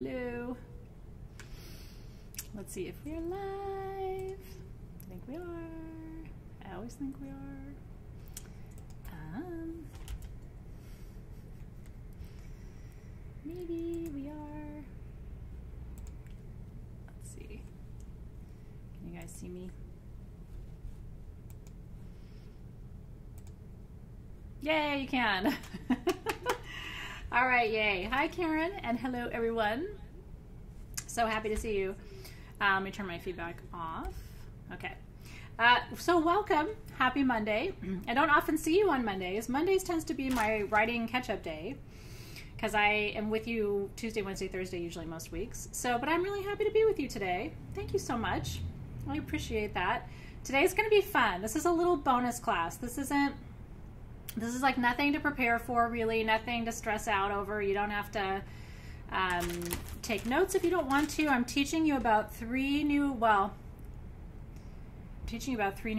Hello. Let's see if we're live. I think we are. I always think we are. Maybe we are. Let's see. Can you guys see me? Yay, you can. All right, yay. Hi, Karen, and hello, everyone. So happy to see you. Let me turn my feedback off. Okay. So welcome. Happy Monday. I don't often see you on Mondays. Mondays tends to be my writing catch-up day because I am with you Tuesday, Wednesday, Thursday, usually most weeks. But I'm really happy to be with you today. Thank you so much. I appreciate that. Today's going to be fun. This is a little bonus class. This is like nothing to prepare for, really, nothing to stress out over. You don't have to take notes if you don't want to. I'm teaching you about three new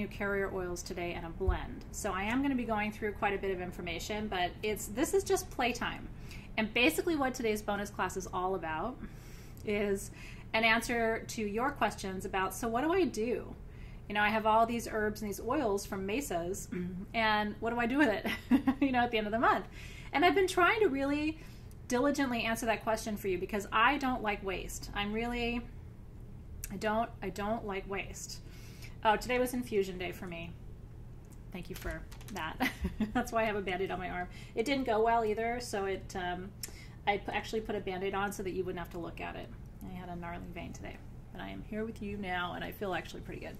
carrier oils today and a blend. So I am going to be going through quite a bit of information, but this is just playtime. And basically what today's bonus class is all about is an answer to your questions about, so what do I do? You know, I have all these herbs and these oils from Mesas, and what do I do with it, at the end of the month? And I've been trying to really diligently answer that question for you because I don't like waste. I don't like waste. Oh, today was infusion day for me. Thank you for that. That's why I have a Band-Aid on my arm. It didn't go well either, so I actually put a Band-Aid on so that you wouldn't have to look at it. I had a gnarly vein today. But I am here with you now, and I feel actually pretty good.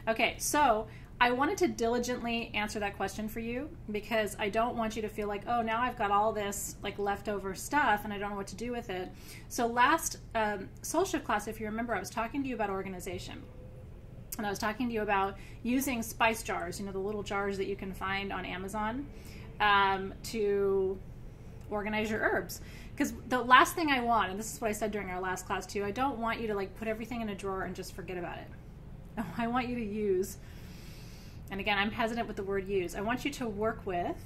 Okay, so I wanted to diligently answer that question for you because I don't want you to feel like, oh, now I've got all this like leftover stuff and I don't know what to do with it. So last Soul Shift class, if you remember, I was talking to you about organization. And I was talking to you about using spice jars, the little jars that you can find on Amazon to organize your herbs. Because the last thing I want, and this is what I said during our last class too, I don't want you to like put everything in a drawer and just forget about it. I want you to use, and again, I'm hesitant with the word use, I want you to work with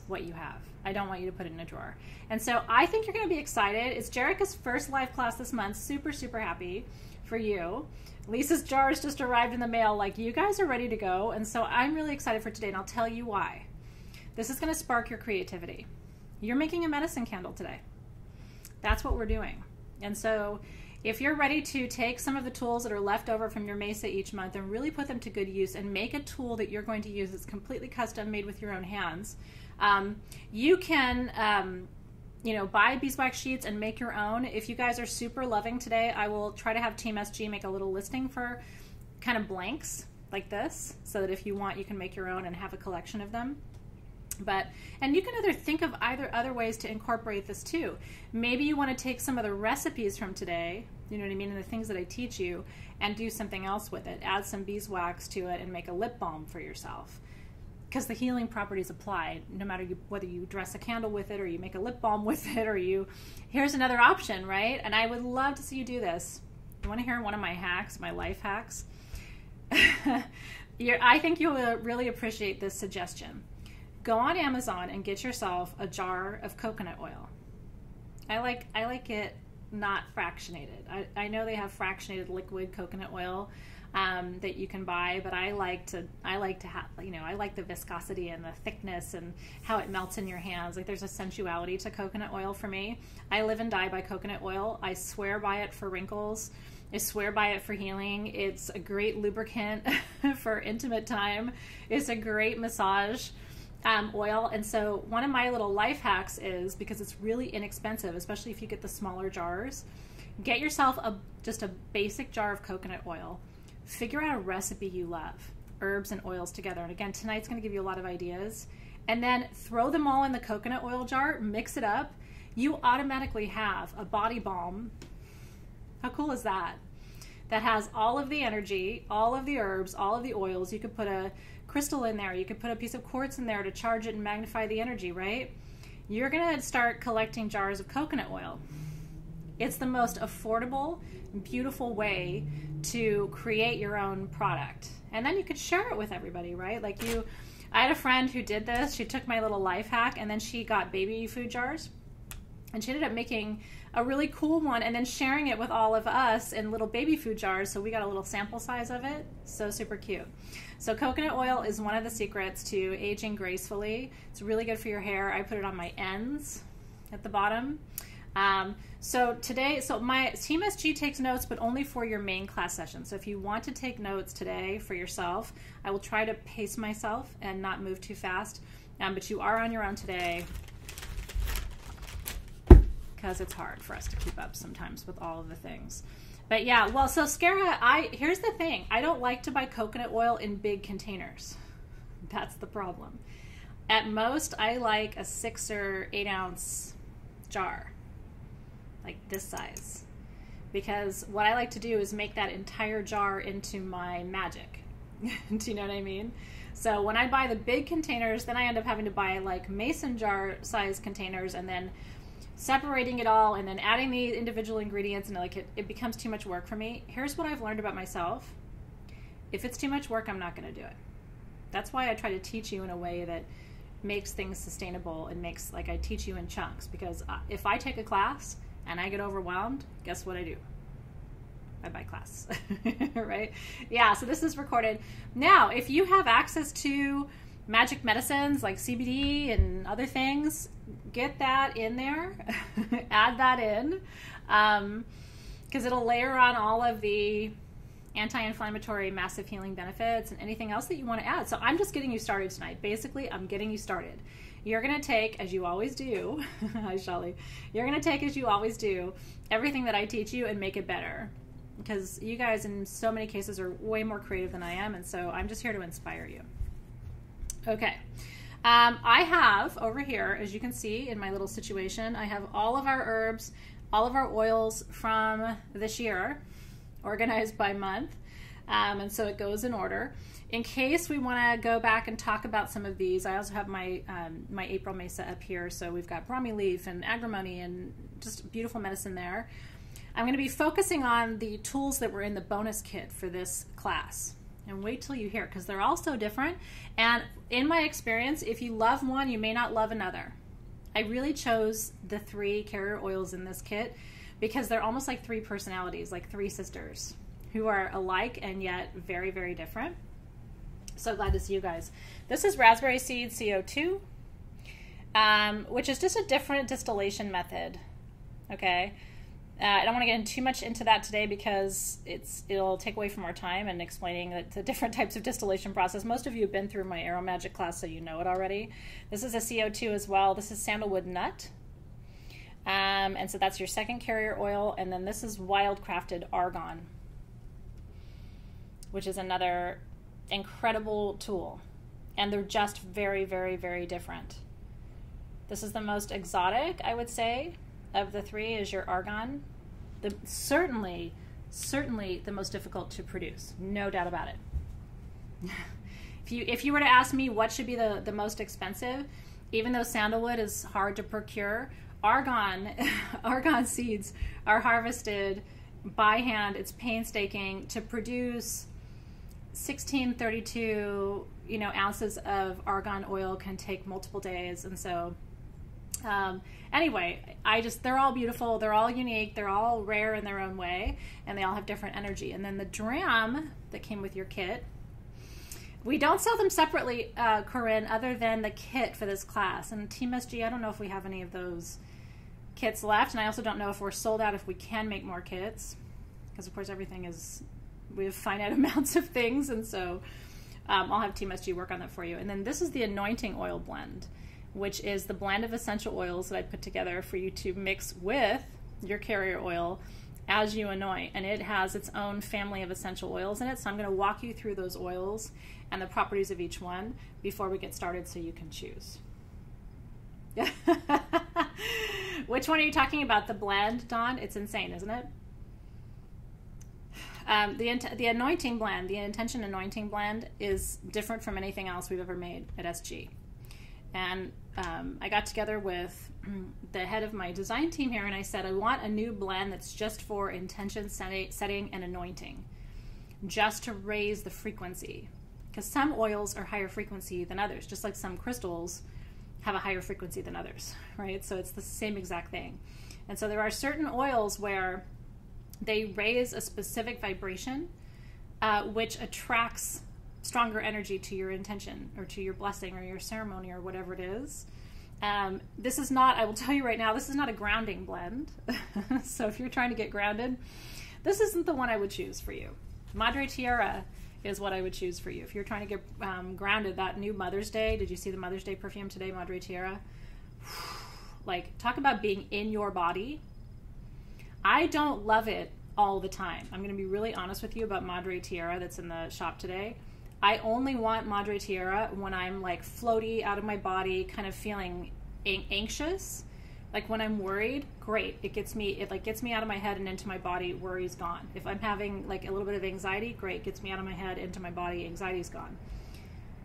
what you have. I don't want you to put it in a drawer. And so I think you're going to be excited. It's Jerica's first live class this month. Super, super happy for you. Lisa's jars just arrived in the mail. Like, you guys are ready to go. And so I'm really excited for today, and I'll tell you why. This is going to spark your creativity. You're making a medicine candle today. That's what we're doing. And so if you're ready to take some of the tools that are left over from your Mesa each month and really put them to good use and make a tool that you're going to use that's completely custom made with your own hands, you can buy beeswax sheets and make your own. If you guys are super loving today, I will try to have Team SG make a little listing for kind of blanks like this so that if you want, you can make your own and have a collection of them. And you can think of other ways to incorporate this too. Maybe you want to take some of the recipes from today, you know what I mean, and the things that I teach you, and do something else with it. Add some beeswax to it and make a lip balm for yourself. Because the healing properties apply no matter whether you dress a candle with it or you make a lip balm with it or here's another option, right? And I would love to see you do this. You want to hear one of my hacks, my life hacks? I think you'll really appreciate this suggestion. Go on Amazon and get yourself a jar of coconut oil. I like it not fractionated. I know they have fractionated liquid coconut oil that you can buy, but I like to have, I like the viscosity and the thickness and how it melts in your hands. Like, there's a sensuality to coconut oil for me. I live and die by coconut oil. I swear by it for wrinkles. I swear by it for healing. It's a great lubricant for intimate time. It's a great massage oil. And so one of my little life hacks is, because it's really inexpensive, especially if you get the smaller jars, get yourself just a basic jar of coconut oil. Figure out a recipe you love, herbs and oils together. And again, tonight's going to give you a lot of ideas. And then throw them all in the coconut oil jar, mix it up. You automatically have a body balm. How cool is that? That has all of the energy, all of the herbs, all of the oils. You could put a crystal in there. You could put a piece of quartz in there to charge it and magnify the energy, right? You're going to start collecting jars of coconut oil. It's the most affordable, beautiful way to create your own product. And then you could share it with everybody, right? I had a friend who did this. She took my little life hack and then she got baby food jars And she ended up making a really cool one and then sharing it with all of us in little baby food jars. So we got a little sample size of it. So super cute. So coconut oil is one of the secrets to aging gracefully. It's really good for your hair. I put it on my ends at the bottom. So today, my Team SG takes notes, but only for your main class session. So if you want to take notes today for yourself, I will try to pace myself and not move too fast. But you are on your own today, because it's hard for us to keep up sometimes with all of the things. But yeah, well, so Skara, here's the thing. I don't like to buy coconut oil in big containers. That's the problem. At most, I like a 6 or 8 ounce jar, like this size. Because what I like to do is make that entire jar into my magic. Do you know what I mean? So when I buy the big containers, then I end up having to buy like mason jar size containers and then separating it all and then adding the individual ingredients, and like it becomes too much work for me. Here's what I've learned about myself. If it's too much work, I'm not going to do it. That's why I try to teach you in a way that makes things sustainable and makes, like, I teach you in chunks, because if I take a class and I get overwhelmed, guess what I do? I buy class, right? Yeah, so this is recorded. Now, if you have access to magic medicines like CBD and other things, get that in there. Add that in, because it'll layer on all of the anti-inflammatory, massive healing benefits and anything else that you want to add. So I'm just getting you started tonight. Basically, I'm getting you started. You're going to take, as you always do, hi Shelly, you're going to take, as you always do, everything that I teach you and make it better. Because you guys in so many cases are way more creative than I am, and so I'm just here to inspire you. Okay, I have over here, as you can see in my little situation, I have all of our herbs, all of our oils from this year, organized by month, and so it goes in order. In case we want to go back and talk about some of these, I also have my my April Mesa up here, so we've got brommy leaf and agrimony and just beautiful medicine there. I'm going to be focusing on the tools that were in the bonus kit for this class. And wait till you hear it, because they're all so different. And in my experience, if you love one, you may not love another. I really chose the 3 carrier oils in this kit because they're almost like 3 personalities, like 3 sisters who are alike and yet very, very different. So glad to see you guys. This is raspberry seed CO2, which is just a different distillation method. Okay. I don't want to get too much into that today because it'll take away from our time and explaining the different types of distillation process. Most of you have been through my Aero Magic class, so you know it already. This is a CO2 as well. This is sandalwood nut. And so that's your second carrier oil. And then this is wild crafted argon, which is another incredible tool. And they're just very, very, very different. This is the most exotic, I would say, of the 3 is your argon. Certainly the most difficult to produce, no doubt about it. If you were to ask me what should be the most expensive, even though sandalwood is hard to procure, argon seeds are harvested by hand. It's painstaking to produce. 1632 ounces of argon oil can take multiple days, and so anyway, they're all beautiful, they're all unique, they're all rare in their own way, and they all have different energy. And then the dram that came with your kit, we don't sell them separately, Corinne, other than the kit for this class. And Team SG, I don't know if we have any of those kits left, and I also don't know if we're sold out, if we can make more kits, because of course we have finite amounts of things, and so I'll have Team SG work on that for you. And then this is the anointing oil blend, which is the blend of essential oils that I put together for you to mix with your carrier oil as you anoint. And it has its own family of essential oils in it. So I'm going to walk you through those oils and the properties of each one before we get started so you can choose. Which one are you talking about? The blend, Dawn? It's insane, isn't it? The anointing blend, the Intention Anointing Blend, is different from anything else we've ever made at SG. And I got together with the head of my design team here, and I said, I want a new blend that's just for intention setting and anointing, just to raise the frequency. Because some oils are higher frequency than others, just like some crystals have a higher frequency than others, right? So it's the same exact thing. And so there are certain oils where they raise a specific vibration, which attracts stronger energy to your intention or to your blessing or your ceremony or whatever it is. This is not, I will tell you right now, this is not a grounding blend. So if you're trying to get grounded, this isn't the one I would choose for you. Madre Tierra is what I would choose for you. If you're trying to get grounded, that new Mother's Day, did you see the Mother's Day perfume today, Madre Tierra? Like, talk about being in your body. I don't love it all the time. I'm going to be really honest with you about Madre Tierra that's in the shop today. I only want Madre Tierra when I'm like floaty out of my body, kind of feeling anxious. Like when I'm worried, great. It gets me out of my head and into my body, worry's gone. If I'm having like a little bit of anxiety, great. Gets me out of my head, into my body, anxiety's gone.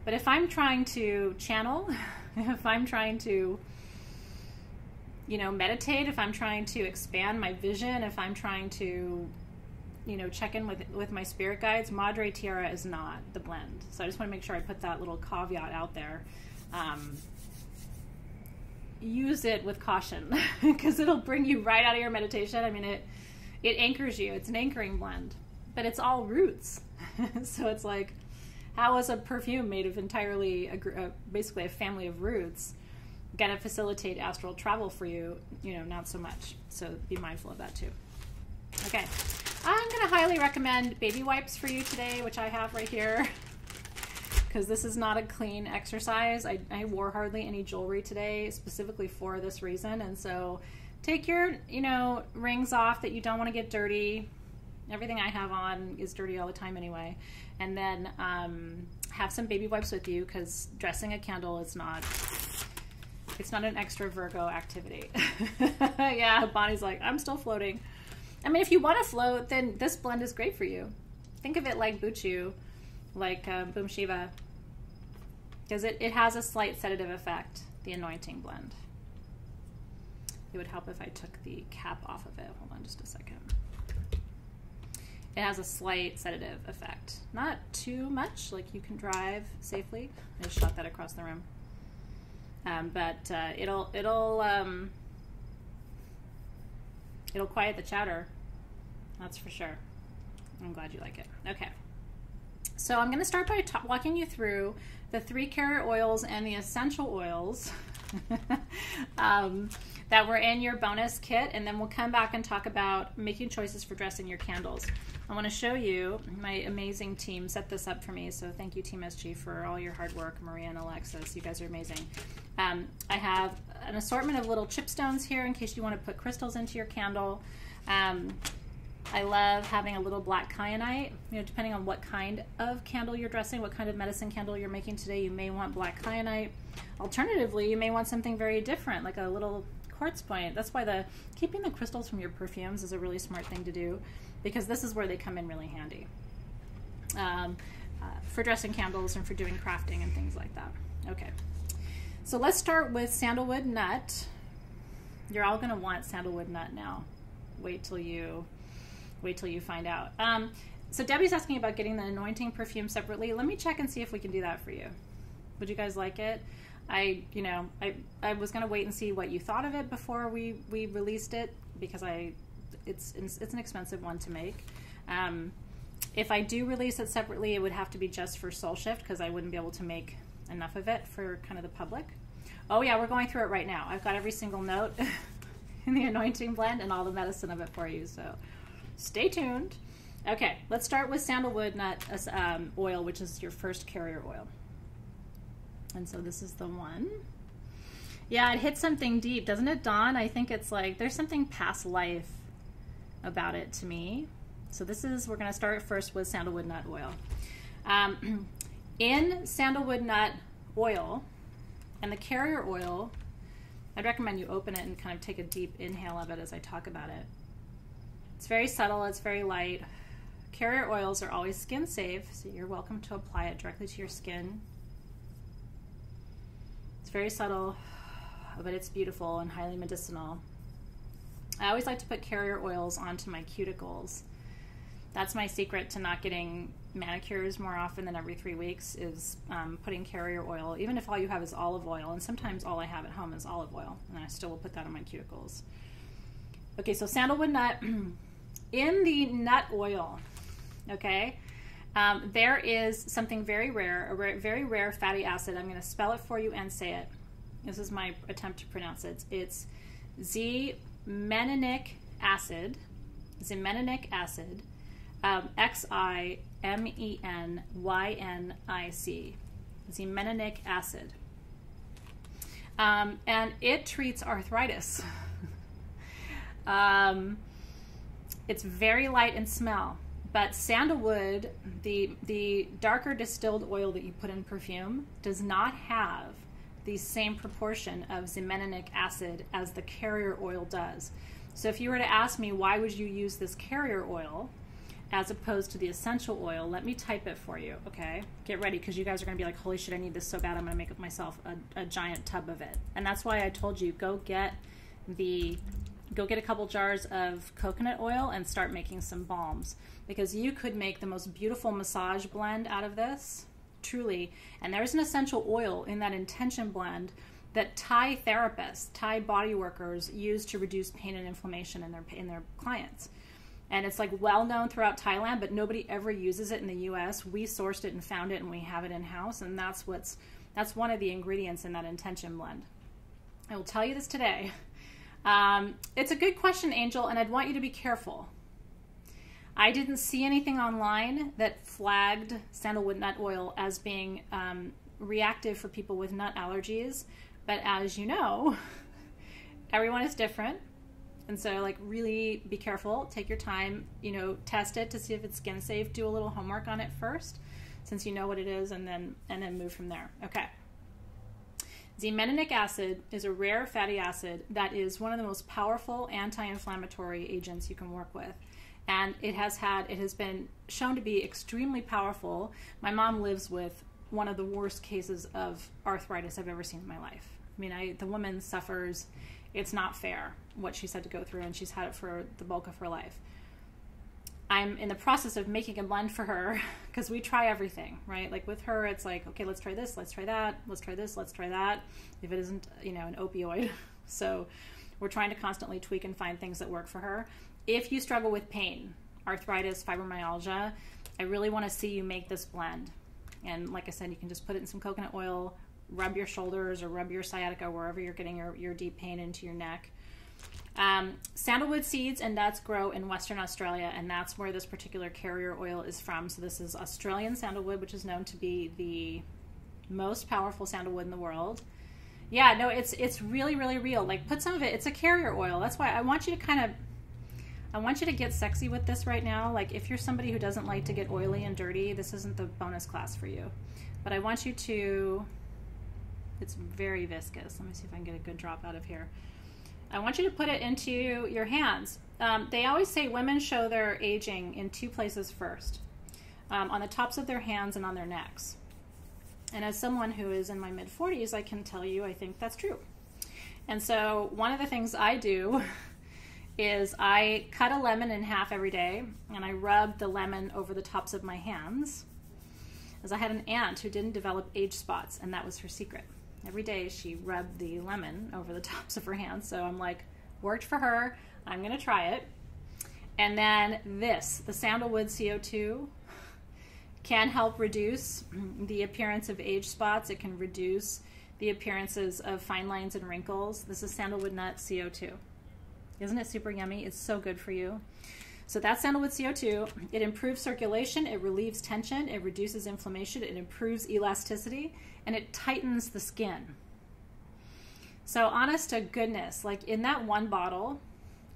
But if I'm trying to channel, if I'm trying to, meditate, if I'm trying to expand my vision, if I'm trying to, check in with my spirit guides, Madre Tierra is not the blend. So I just want to make sure I put that little caveat out there. Use it with caution because it'll bring you right out of your meditation. I mean, it anchors you. It's an anchoring blend, but it's all roots. So it's like, how is a perfume made of entirely, basically a family of roots, going to facilitate astral travel for you? Not so much. So be mindful of that too. Okay. I'm going to highly recommend baby wipes for you today, which I have right here, because this is not a clean exercise. I wore hardly any jewelry today specifically for this reason. And so take your, rings off that you don't want to get dirty. Everything I have on is dirty all the time anyway. And then have some baby wipes with you, because dressing a candle is not, it's not an extra Virgo activity. Yeah, Bonnie's like, I'm still floating. I mean, if you want to float, then this blend is great for you. Think of it like Buchu, like Boom Shiva, because it has a slight sedative effect, the anointing blend. It would help if I took the cap off of it. Hold on just a second. It has a slight sedative effect. Not too much, like you can drive safely. I just shot that across the room. But it'll quiet the chatter. That's for sure. I'm glad you like it. Okay. So I'm going to start by walking you through the 3 carrier oils and the essential oils that were in your bonus kit, and then we'll come back and talk about making choices for dressing your candles. I want to show you, my amazing team set this up for me, so thank you Team SG for all your hard work, Maria and Alexis, you guys are amazing. I have an assortment of little chipstones here in case you want to put crystals into your candle. I love having a little black kyanite. Depending on what kind of candle you're dressing, what kind of medicine candle you're making today, you may want black kyanite. Alternatively, you may want something very different, like a little quartz point. That's why keeping the crystals from your perfumes is a really smart thing to do, because this is where they come in really handy for dressing candles and for doing crafting and things like that. Okay, so let's start with sandalwood nut. You're all going to want sandalwood nut now. Wait till you find out. So Debbie's asking about getting the anointing perfume separately. Let me check and see if we can do that for you. Would you guys like it? I was going to wait and see what you thought of it before we released it, because it's an expensive one to make. If I do release it separately, it would have to be just for Soul Shift, because I wouldn't be able to make enough of it for kind of the public. Oh yeah, we're going through it right now. I've got every single note in the anointing blend and all the medicine of it for you, so stay tuned. Okay, let's start with sandalwood nut oil, which is your first carrier oil. And so this is the one. Yeah, it hits something deep, doesn't it, Dawn? I think it's like there's something past life about it to me. So we're going to start first with sandalwood nut oil. In sandalwood nut oil and the carrier oil, I'd recommend you open it and kind of take a deep inhale of it as I talk about it. It's very subtle, it's very light. Carrier oils are always skin safe, so you're welcome to apply it directly to your skin. It's very subtle, but it's beautiful and highly medicinal. I always like to put carrier oils onto my cuticles. That's my secret to not getting manicures more often than every 3 weeks is putting carrier oil, even if all you have is olive oil. And sometimes all I have at home is olive oil, and I still will put that on my cuticles. Okay, so sandalwood nut. In the nut oil, okay, there is something very rare, a very rare fatty acid. I'm going to spell it for you and say it. This is my attempt to pronounce it. It's ximenoic acid, ximenoic acid, XIMENYNIC, ximenoic acid. And it treats arthritis. It's very light in smell, but sandalwood, the darker distilled oil that you put in perfume, does not have the same proportion of ximenoic acid as the carrier oil does. So if you were to ask me, why would you use this carrier oil as opposed to the essential oil, let me type it for you, okay? Get ready, because you guys are going to be like, holy shit, I need this so bad, I'm going to make myself a giant tub of it. And that's why I told you, go get a couple jars of coconut oil and start making some balms, because you could make the most beautiful massage blend out of this, truly. And there's an essential oil in that intention blend that Thai therapists, Thai body workers use to reduce pain and inflammation in their clients. And it's like well known throughout Thailand, but nobody ever uses it in the US. We sourced it and found it, and we have it in house, and that's one of the ingredients in that intention blend. I will tell you this today. It's a good question, Angel, and I'd want you to be careful. I didn't see anything online that flagged sandalwood nut oil as being reactive for people with nut allergies, but as you know, everyone is different. And so, like, really be careful. Take your time, test it to see if it's skin safe. Do a little homework on it first, since you know what it is, and then move from there. Okay. Ximenoic acid is a rare fatty acid that is one of the most powerful anti-inflammatory agents you can work with. And it has been shown to be extremely powerful. My mom lives with one of the worst cases of arthritis I've ever seen in my life. I mean, the woman suffers. It's not fair what she's had to go through, and she's had it for the bulk of her life. I'm in the process of making a blend for her, because we try everything, right? Like with her, it's like, okay, let's try this, let's try that, let's try this, let's try that, if it isn't, an opioid. So we're trying to constantly tweak and find things that work for her. If you struggle with pain, arthritis, fibromyalgia, I really want to see you make this blend. And like I said, you can just put it in some coconut oil, rub your shoulders or rub your sciatica, wherever you're getting your deep pain, into your neck. Sandalwood seeds and nuts grow in Western Australia, and that's where this particular carrier oil is from. So this is Australian sandalwood, which is known to be the most powerful sandalwood in the world. Yeah, no, it's really, really real. Like, put some of it, it's a carrier oil. That's why I want you to get sexy with this right now. Like, if you're somebody who doesn't like to get oily and dirty, this isn't the bonus class for you. But I want you to, it's very viscous. Let me see if I can get a good drop out of here. I want you to put it into your hands. They always say women show their aging in 2 places first, on the tops of their hands and on their necks. And as someone who is in my mid-40s, I can tell you I think that's true. And so one of the things I do is I cut a lemon in half every day, and I rub the lemon over the tops of my hands, as I had an aunt who didn't develop age spots, and that was her secret. Every day she rubbed the lemon over the tops of her hands. So I'm like, worked for her. I'm going to try it. And then the sandalwood CO2 can help reduce the appearance of age spots. It can reduce the appearances of fine lines and wrinkles. This is sandalwood nut CO2. Isn't it super yummy? It's so good for you. So that's sandalwood CO2. It improves circulation, it relieves tension, it reduces inflammation, it improves elasticity, and it tightens the skin. So honest to goodness, like in that one bottle,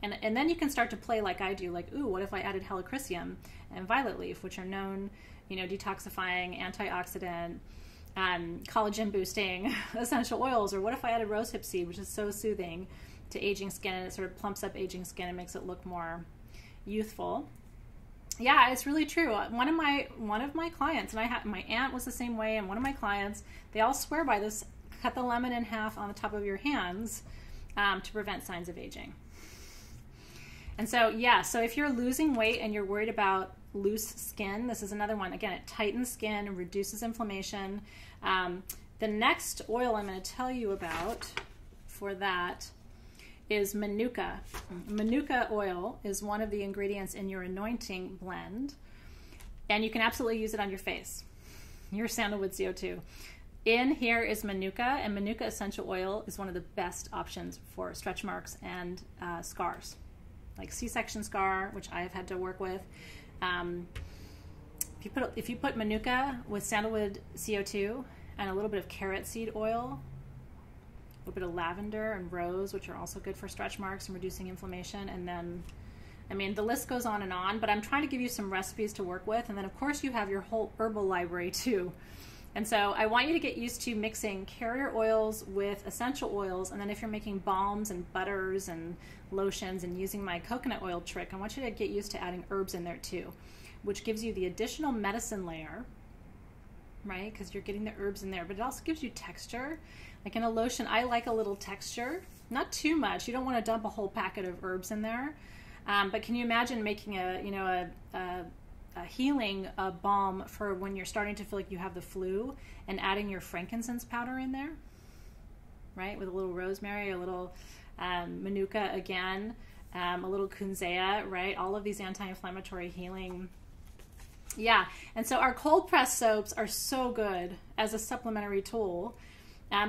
and then you can start to play like I do, like, ooh, what if I added helichrysum and violet leaf, which are known, detoxifying, antioxidant, collagen boosting essential oils, or what if I added rosehip seed, which is so soothing to aging skin, and it sort of plumps up aging skin and makes it look more youthful. Yeah, it's really true. One of my clients, and my aunt was the same way, and one of my clients, they all swear by this: cut the lemon in half on the top of your hands to prevent signs of aging. And so, yeah, so if you're losing weight and you're worried about loose skin, this is another one. Again, it tightens skin and reduces inflammation. The next oil I'm going to tell you about for that is Manuka. Manuka oil is one of the ingredients in your anointing blend, and you can absolutely use it on your face, your sandalwood CO2. In here is Manuka, and Manuka essential oil is one of the best options for stretch marks and scars, like C-section scar, which I have had to work with. If you put Manuka with sandalwood CO2 and a little bit of carrot seed oil, a little bit of lavender and rose, which are also good for stretch marks and reducing inflammation, and then, I mean, the list goes on, but I'm trying to give you some recipes to work with, and then of course you have your whole herbal library too. And so I want you to get used to mixing carrier oils with essential oils, and then if you're making balms and butters and lotions and using my coconut oil trick, I want you to get used to adding herbs in there too, which gives you the additional medicine layer, right? Because you're getting the herbs in there, but it also gives you texture. Like in a lotion, I like a little texture, not too much. You don't want to dump a whole packet of herbs in there. But can you imagine making a healing balm for when you're starting to feel like you have the flu and adding your frankincense powder in there, right? With a little rosemary, a little Manuka again, a little kunzea, right? All of these anti-inflammatory healing. Yeah, and so our cold press soaps are so good as a supplementary tool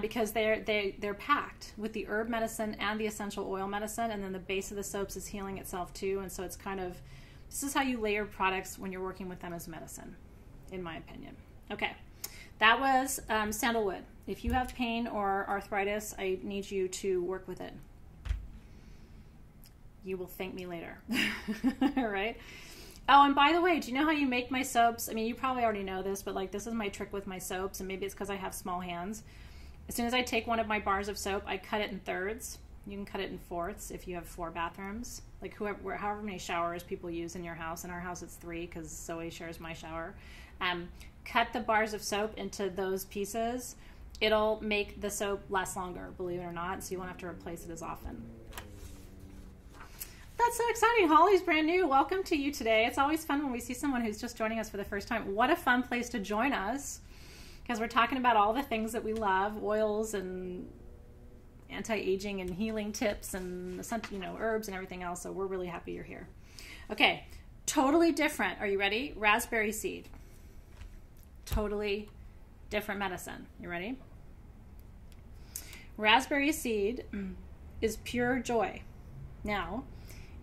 because they're packed with the herb medicine and the essential oil medicine, and then the base of the soaps is healing itself too, and so it's kind of, this is how you layer products when you're working with them as medicine, in my opinion. Okay, that was sandalwood. If you have pain or arthritis, I need you to work with it. You will thank me later, all right? Oh, and by the way, do you know how you make my soaps? I mean, you probably already know this, but like this is my trick with my soaps, and maybe it's because I have small hands. As soon as I take one of my bars of soap, I cut it in thirds. You can cut it in fourths if you have 4 bathrooms, like however many showers people use in your house. In our house, it's 3 because Zoe shares my shower. Cut the bars of soap into those pieces. It'll make the soap last longer, believe it or not, so you won't have to replace it as often. That's so exciting. Holly's brand new. Welcome to you today. It's always fun when we see someone who's just joining us for the first time. What a fun place to join us, because we're talking about all the things that we love, oils and anti-aging and healing tips and herbs and everything else. So we're really happy you're here. Okay, totally different. Are you ready? Raspberry seed. Totally different medicine. You ready? Raspberry seed is pure joy. Now,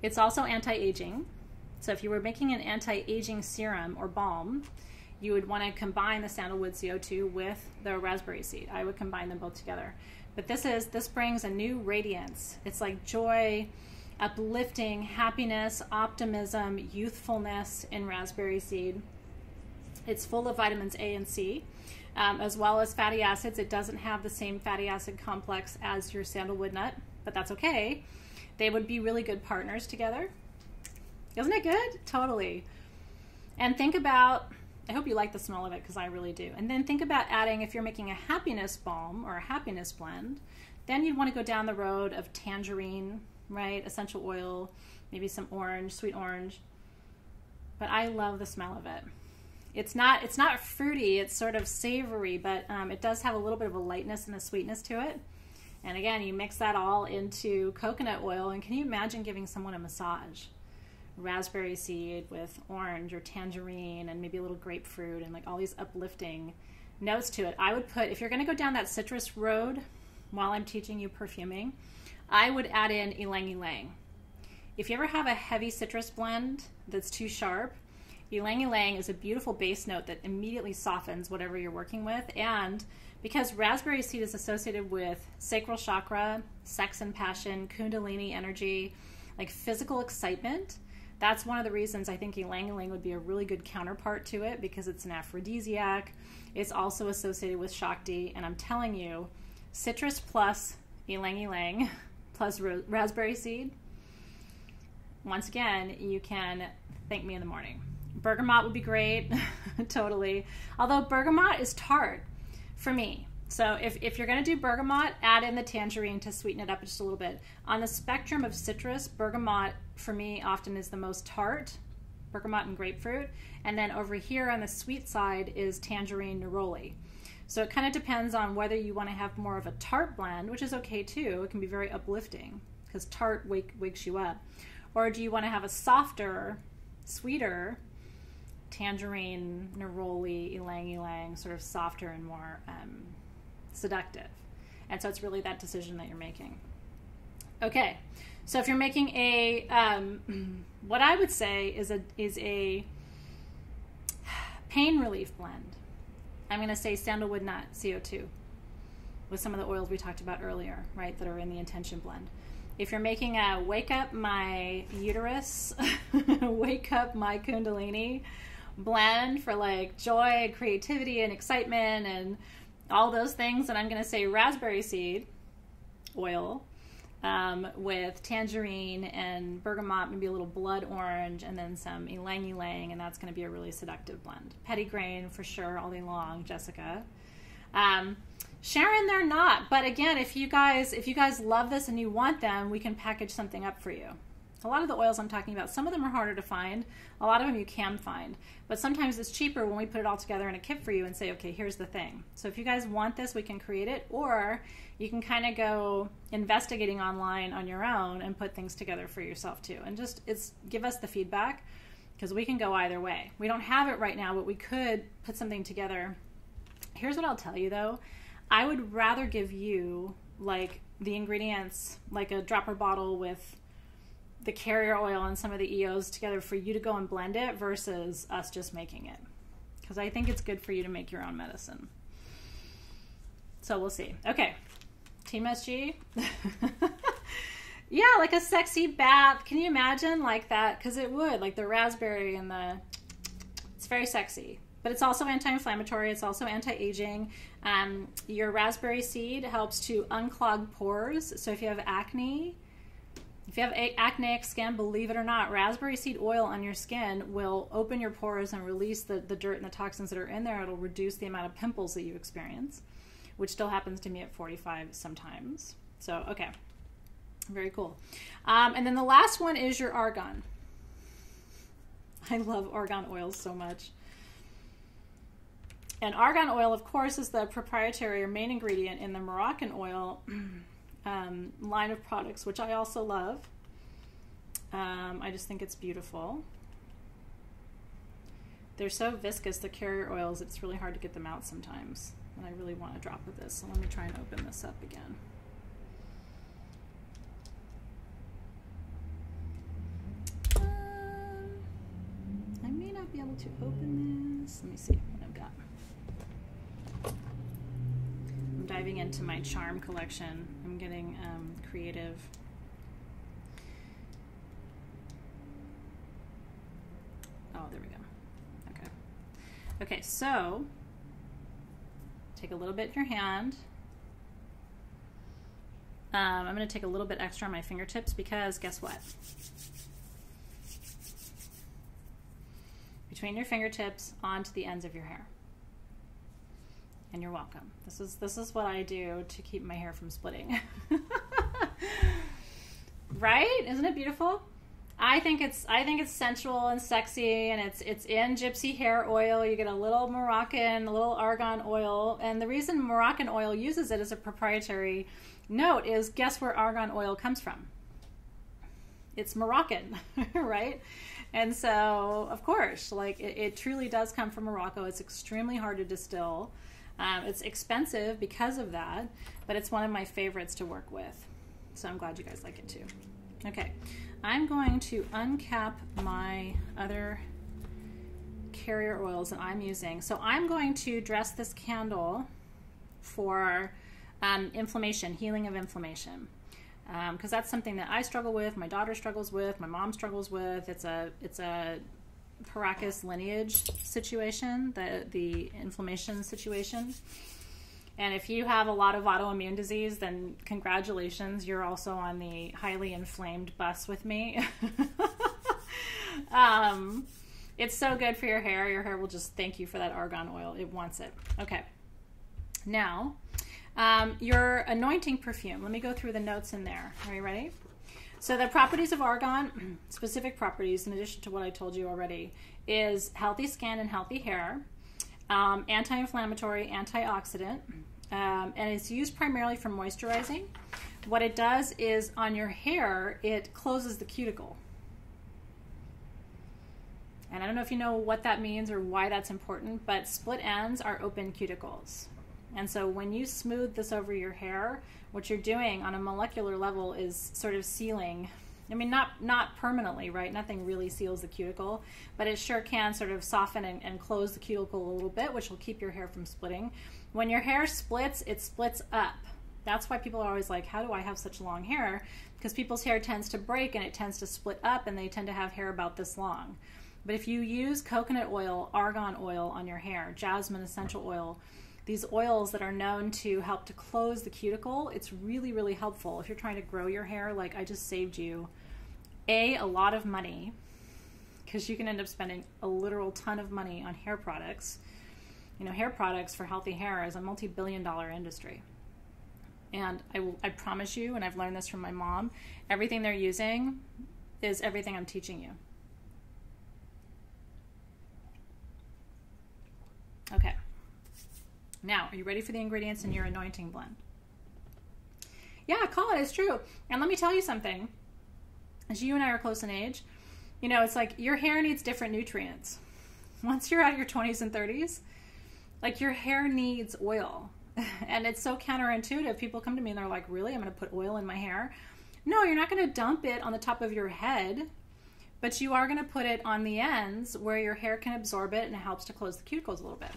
it's also anti-aging. So if you were making an anti-aging serum or balm, you would want to combine the sandalwood CO2 with the raspberry seed. I would combine them both together. But this brings a new radiance. It's like joy, uplifting, happiness, optimism, youthfulness in raspberry seed. It's full of vitamins A and C, as well as fatty acids. It doesn't have the same fatty acid complex as your sandalwood nut, but that's okay. They would be really good partners together. Isn't it good? Totally. And think about, I hope you like the smell of it because I really do. And then think about adding, if you're making a happiness balm or a happiness blend, then you'd want to go down the road of tangerine, right? Essential oil, maybe some orange, sweet orange. But I love the smell of it. It's not fruity, it's sort of savory, but it does have a little bit of a lightness and a sweetness to it. And again, you mix that all into coconut oil, and can you imagine giving someone a massage? Raspberry seed with orange or tangerine and maybe a little grapefruit and like all these uplifting notes to it. I would put, if you're going to go down that citrus road while I'm teaching you perfuming, I would add in ylang ylang. If you ever have a heavy citrus blend that's too sharp, ylang ylang is a beautiful base note that immediately softens whatever you're working with. And because raspberry seed is associated with sacral chakra, sex and passion, kundalini energy, like physical excitement, that's one of the reasons I think ylang ylang would be a really good counterpart to it, because it's an aphrodisiac. It's also associated with Shakti, and I'm telling you, citrus plus ylang ylang plus raspberry seed, once again, you can thank me in the morning. Bergamot would be great, totally. Although bergamot is tart for me. So if you're going to do bergamot, add in the tangerine to sweeten it up just a little bit. On the spectrum of citrus, bergamot for me often is the most tart, bergamot and grapefruit. And then over here on the sweet side is tangerine neroli. So it kind of depends on whether you want to have more of a tart blend, which is okay too. It can be very uplifting because tart wakes you up. Or do you want to have a softer, sweeter tangerine, neroli, ylang ylang, sort of softer and more seductive? And so it's really that decision that you're making. Okay, so if you're making a, what I would say is a pain relief blend. I'm going to say sandalwood nut CO2 with some of the oils we talked about earlier, right, that are in the intention blend. If you're making a wake up my uterus, wake up my kundalini blend for like joy, creativity, and excitement and all those things, and I'm going to say raspberry seed oil with tangerine and bergamot, maybe a little blood orange, and then some ylang ylang, and that's going to be a really seductive blend. Pettigrain for sure all day long, Jessica. Sharon, they're not, but again, if you guys love this and you want them, we can package something up for you. A lot of the oils I'm talking about, some of them are harder to find. A lot of them you can find. But sometimes it's cheaper when we put it all together in a kit for you and say, okay, here's the thing. So if you guys want this, we can create it. Or you can kind of go investigating online on your own and put things together for yourself too. And just give us the feedback because we can go either way. We don't have it right now, but we could put something together. Here's what I'll tell you though. I would rather give you like the ingredients, like a dropper bottle with the carrier oil and some of the EOs together for you to go and blend it versus us just making it. Because I think it's good for you to make your own medicine. So we'll see. Okay. Team SG. Yeah, like a sexy bath. Can you imagine like that? Because it would, like the raspberry and it's very sexy. But it's also anti-inflammatory. It's also anti-aging. Your raspberry seed helps to unclog pores. So if you have acne, if you have acneic skin, believe it or not, raspberry seed oil on your skin will open your pores and release the dirt and the toxins that are in there. It'll reduce the amount of pimples that you experience, which still happens to me at 45 sometimes. So, okay. Very cool. And then the last one is your argan. I love argan oils so much. And argan oil, of course, is the proprietary or main ingredient in the Moroccan oil line of products, which I also love. I just think it's beautiful. They're so viscous, the carrier oils, it's really hard to get them out sometimes. And I really want a drop of this, so let me try and open this up again. I may not be able to open this. Let me see what I've got. I'm diving into my charm collection. I'm getting creative. Oh, there we go. Okay. Okay, so take a little bit in your hand. I'm going to take a little bit extra on my fingertips because guess what? Between your fingertips onto the ends of your hair. And you're welcome. This is what I do to keep my hair from splitting. Right? Isn't it beautiful? I think it's sensual and sexy, and it's in gypsy hair oil. You get a little Moroccan, a little argan oil, and the reason Moroccan oil uses it as a proprietary note is guess where argan oil comes from? It's Moroccan, right? And so, of course, like it truly does come from Morocco. It's extremely hard to distill. It's expensive because of that, but it's one of my favorites to work with. So I'm glad you guys like it too. Okay, I'm going to uncap my other carrier oils that I'm using. So I'm going to dress this candle for inflammation, healing of inflammation. Because that's something that I struggle with, my daughter struggles with, my mom struggles with. It's a Paracas lineage situation, the inflammation situation. And if you have a lot of autoimmune disease, then congratulations, you're also on the highly inflamed bus with me. It's so good for your hair. Your hair will just thank you for that argan oil. It wants it. Okay. Now, your anointing perfume. Let me go through the notes in there. Are you ready? So the properties of argan, specific properties in addition to what I told you already, is healthy skin and healthy hair, anti-inflammatory, antioxidant, and it's used primarily for moisturizing. What it does is on your hair, it closes the cuticle. And I don't know if you know what that means or why that's important, but split ends are open cuticles. And so when you smooth this over your hair, what you're doing on a molecular level is sort of sealing. I mean, not permanently, right? Nothing really seals the cuticle, but it sure can sort of soften and close the cuticle a little bit, which will keep your hair from splitting. When your hair splits, it splits up. That's why people are always like, how do I have such long hair? Because people's hair tends to break and it tends to split up, and they tend to have hair about this long. But if you use coconut oil, argan oil on your hair, jasmine essential oil, these oils that are known to help to close the cuticle, it's really, really helpful. If you're trying to grow your hair, like I just saved you, a lot of money, because you can end up spending a literal ton of money on hair products. You know, hair products for healthy hair is a multi-billion-dollar industry. And I promise you, and I've learned this from my mom, everything they're using is everything I'm teaching you. Okay. Now, are you ready for the ingredients in your anointing blend? Yeah, Colin, it's true. And let me tell you something. As you and I are close in age, you know, it's like your hair needs different nutrients. Once you're out of your 20s and 30s, like your hair needs oil. And it's so counterintuitive. People come to me and they're like, really? I'm going to put oil in my hair? No, you're not going to dump it on the top of your head, but you are going to put it on the ends where your hair can absorb it and it helps to close the cuticles a little bit.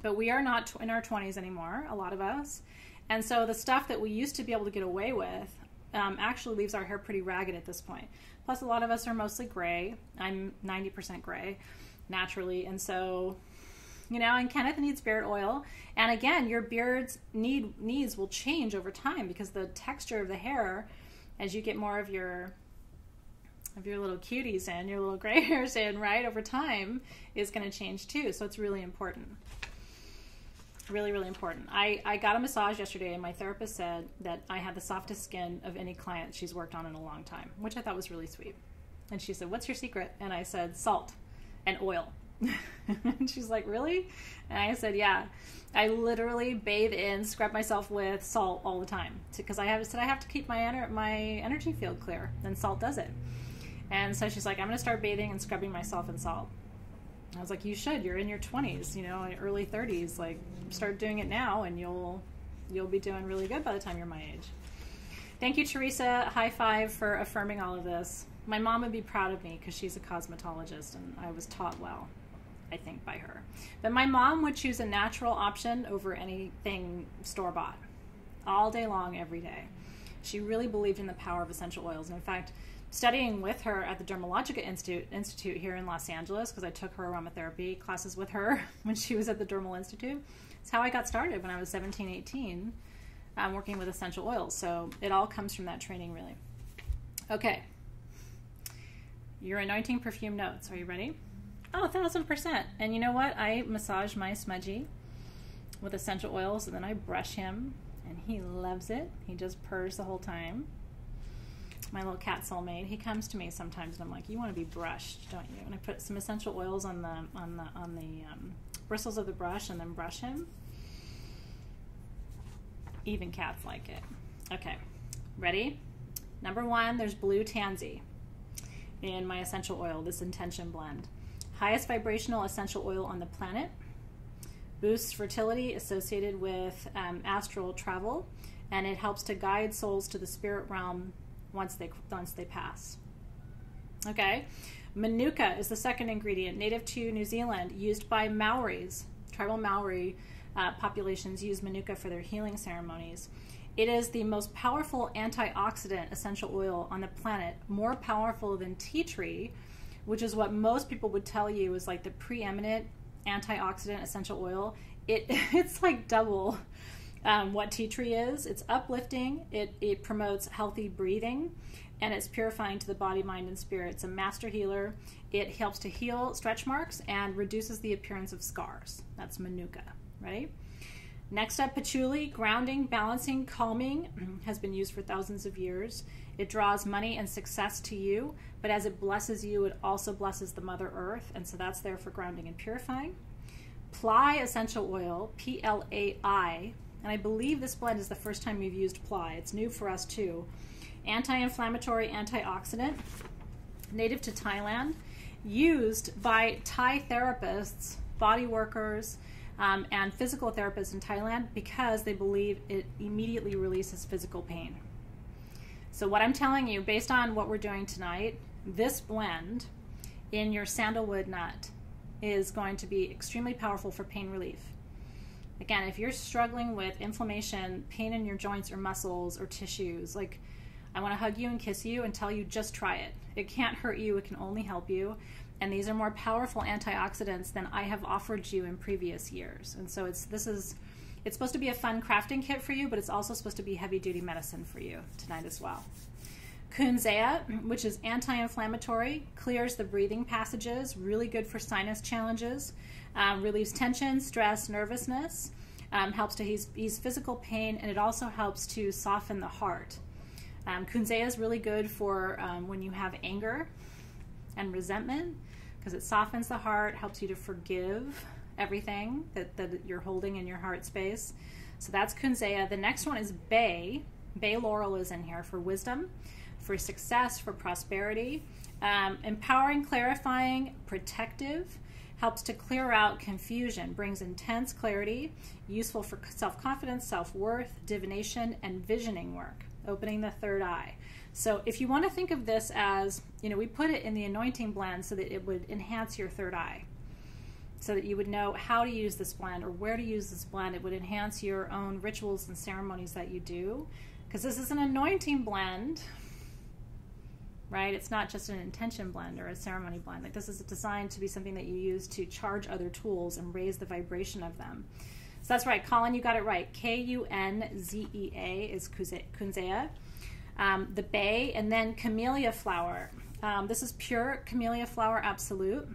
But we are not in our 20s anymore, a lot of us. And so the stuff that we used to be able to get away with actually leaves our hair pretty ragged at this point. Plus, a lot of us are mostly gray. I'm 90% gray naturally. And so, you know, and Kenneth needs beard oil. And again, your beard's needs will change over time because the texture of the hair, as you get more of your little cuties in, your little gray hairs in, right, over time, is going to change too. So it's really important. Really, really important. I got a massage yesterday and my therapist said that I had the softest skin of any client she's worked on in a long time, which I thought was really sweet. And she said, what's your secret? And I said, salt and oil. And she's like, really? And I said, yeah. I literally bathe in, scrub myself with salt all the time because I have to keep my energy field clear, and salt does it. And so she's like, I'm going to start bathing and scrubbing myself in salt. I was like, you should. You're in your 20s, you know, early 30s. Like, start doing it now, and you'll be doing really good by the time you're my age. Thank you, Teresa. High five for affirming all of this. My mom would be proud of me because she's a cosmetologist, and I was taught well, I think, by her. But my mom would choose a natural option over anything store-bought all day long, every day. She really believed in the power of essential oils. And in fact, studying with her at the Dermalogica Institute here in Los Angeles, because I took her aromatherapy classes with her when she was at the Dermal Institute. It's how I got started when I was 17, 18, working with essential oils. So it all comes from that training, really. Okay. Your anointing perfume notes. Are you ready? Oh, 1000%. And you know what? I massage my smudgy with essential oils, and then I brush him, and he loves it. He just purrs the whole time. My little cat soulmate, he comes to me sometimes and I'm like, you want to be brushed, don't you? And I put some essential oils on the bristles of the brush and then brush him. Even cats like it. Okay, ready? Number 1, there's blue tansy in my essential oil, this intention blend. Highest vibrational essential oil on the planet. Boosts fertility associated with astral travel, and it helps to guide souls to the spirit realm once they pass. Okay, Manuka is the second ingredient, native to New Zealand, used by Maoris. Tribal Maori populations use Manuka for their healing ceremonies. It is the most powerful antioxidant essential oil on the planet, more powerful than tea tree, which is what most people would tell you is like the preeminent antioxidant essential oil. It's like double what tea tree is. It's uplifting, it promotes healthy breathing, and it's purifying to the body, mind, and spirit. It's a master healer. It helps to heal stretch marks and reduces the appearance of scars. That's Manuka, right? Next up, patchouli, grounding, balancing, calming, has been used for thousands of years. It draws money and success to you, but as it blesses you, it also blesses the Mother Earth, and so that's there for grounding and purifying. Ply essential oil, P-L-A-I, and I believe this blend is the first time we've used Ply. It's new for us too. Anti-inflammatory, antioxidant, native to Thailand, used by Thai therapists, body workers, and physical therapists in Thailand because they believe it immediately releases physical pain. So what I'm telling you, based on what we're doing tonight, this blend in your sandalwood nut is going to be extremely powerful for pain relief. Again, if you're struggling with inflammation, pain in your joints or muscles or tissues, like, I want to hug you and kiss you and tell you just try it. It can't hurt you, it can only help you. And these are more powerful antioxidants than I have offered you in previous years. And so it's supposed to be a fun crafting kit for you, but it's also supposed to be heavy duty medicine for you tonight as well. Kunzea, which is anti-inflammatory, clears the breathing passages, really good for sinus challenges, relieves tension, stress, nervousness, helps to ease physical pain, and it also helps to soften the heart. Kunzea is really good for when you have anger and resentment, because it softens the heart, helps you to forgive everything that you're holding in your heart space. So that's Kunzea. The next one is Bay. Bay laurel is in here for wisdom, for success, for prosperity. Empowering, clarifying, protective, helps to clear out confusion, brings intense clarity, useful for self-confidence, self-worth, divination, and visioning work, opening the third eye. So if you want to think of this as, we put it in the anointing blend so that it would enhance your third eye, so that you would know how to use this blend or where to use this blend. It would enhance your own rituals and ceremonies that you do, because this is an anointing blend, right? It's not just an intention blend or a ceremony blend. Like, this is designed to be something that you use to charge other tools and raise the vibration of them. So that's right, Colin, you got it right. Kunzea is Kunzea. The Bay, and then camellia flower. This is pure camellia flower absolute.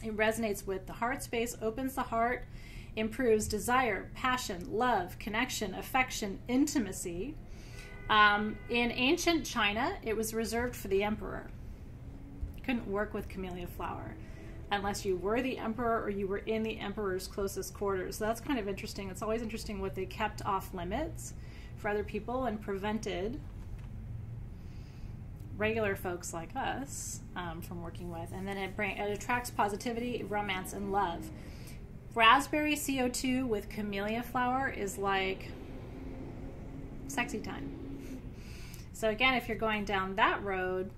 It resonates with the heart space, opens the heart, improves desire, passion, love, connection, affection, intimacy. In ancient China, it was reserved for the emperor. You couldn't work with camellia flower unless you were the emperor or you were in the emperor's closest quarters. So that's kind of interesting. It's always interesting what they kept off limits for other people and prevented regular folks like us from working with. And then it attracts positivity, romance, and love. Raspberry CO2 with camellia flower is like sexy time. So again, if you're going down that road,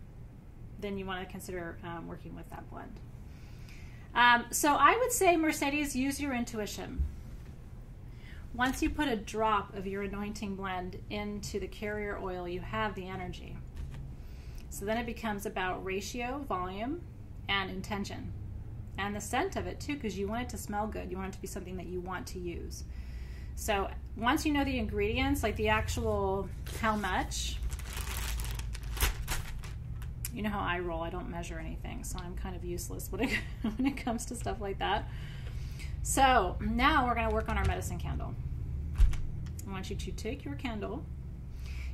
then you want to consider working with that blend. So I would say, Mercedes, use your intuition. Once you put a drop of your anointing blend into the carrier oil, you have the energy. So then it becomes about ratio, volume, and intention. And the scent of it too, because you want it to smell good. You want it to be something that you want to use. So once you know the ingredients, like the actual how much, you know how I roll, I don't measure anything, so I'm kind of useless when it comes to stuff like that. So now we're going to work on our medicine candle. I want you to take your candle.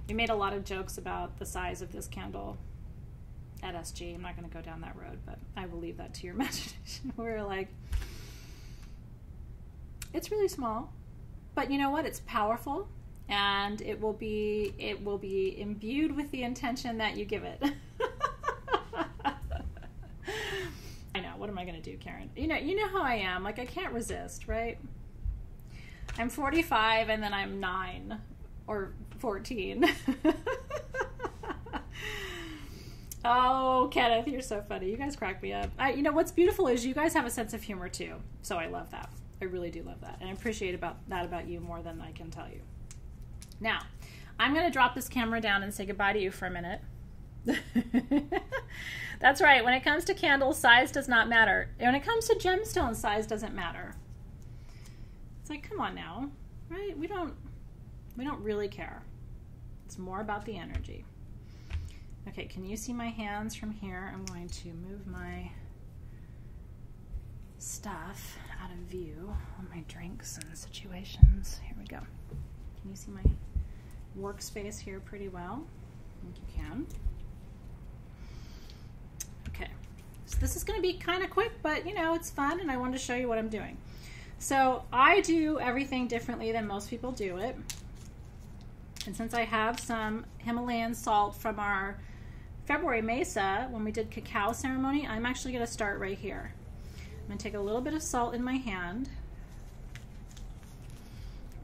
We made a lot of jokes about the size of this candle at SG. I'm not going to go down that road, but I will leave that to your imagination. We're like, it's really small, but you know what? It's powerful, and it will be imbued with the intention that you give it. I know. What am I going to do, Karen? You know how I am. Like, I can't resist, right? I'm 45, and then I'm 9 or 14. Oh, Kenneth, you're so funny. You guys crack me up. You know, what's beautiful is you guys have a sense of humor, too. So I love that. I really do love that. And I appreciate that about you more than I can tell you. Now, I'm going to drop this camera down and say goodbye to you for a minute. That's right. When it comes to candles, size does not matter. When it comes to gemstones, size doesn't matter. It's like, come on now, right? We don't really care. It's more about the energy. Okay, can you see my hands from here? I'm going to move my stuff out of view on my drinks and situations. Here we go. Can you see my workspace here pretty well? I think you can. Okay, so this is going to be kind of quick, but you know, it's fun, and I wanted to show you what I'm doing. So I do everything differently than most people do it. And since I have some Himalayan salt from our February Mesa, when we did cacao ceremony, I'm actually going to start right here. I'm going to take a little bit of salt in my hand.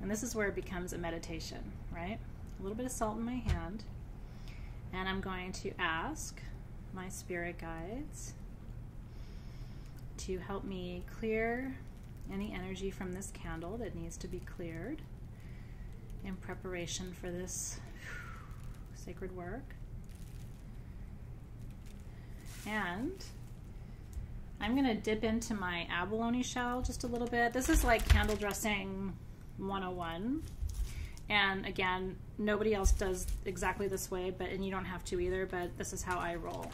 And this is where it becomes a meditation, right? A little bit of salt in my hand. And I'm going to ask my spirit guides to help me clear any energy from this candle that needs to be cleared in preparation for this sacred work. And I'm going to dip into my abalone shell just a little bit. This is like candle dressing 101. And again, nobody else does exactly this way, and you don't have to either, but this is how I roll.